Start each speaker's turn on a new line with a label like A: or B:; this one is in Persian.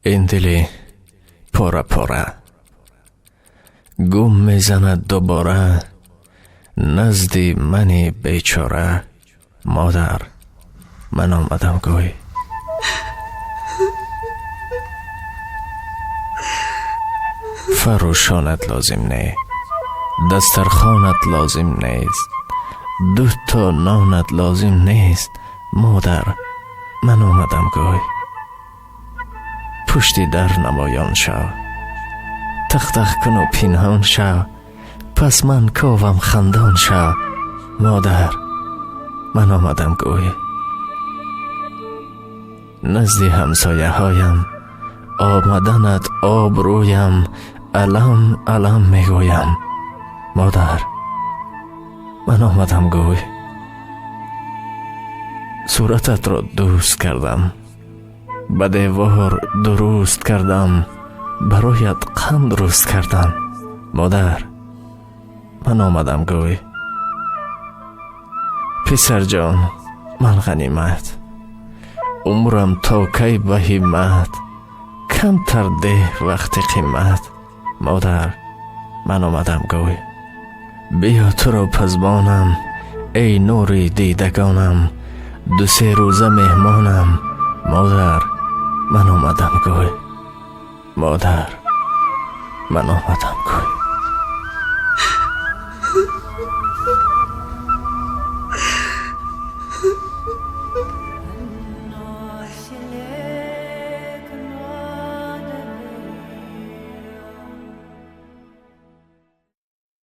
A: این دل پاره پاره گم میزند دوباره نزد من بیچاره. مادر من آمدم گوی. فروشانت لازم نه، دسترخوانت لازم نیست، دو تا نانت لازم نیست. مادر من آمدم گوی. پشتی در نمایان شو، تخ تخ کن و پنهان شو، پس من کاوم خندان شو. مادر من آمدم گوی. نزد همسایه هایم آمدنت آب رویم، علم علم میگویم. مادر من آمدم گوی. صورتت را دوست کردم، به دیوار درست کردم، برایت قند درست کردم. مادر من آمدم گوی. پسر جان من غنیمت، عمرم تا کی به همت، کم تر ده وقت قیمت. مادر من آمدم گوی. بیا تو را پزبانم ای نور دیدگانم، دو سه روزه مهمانم. مادر من آمدم گوی. مادر من آمدم گوی.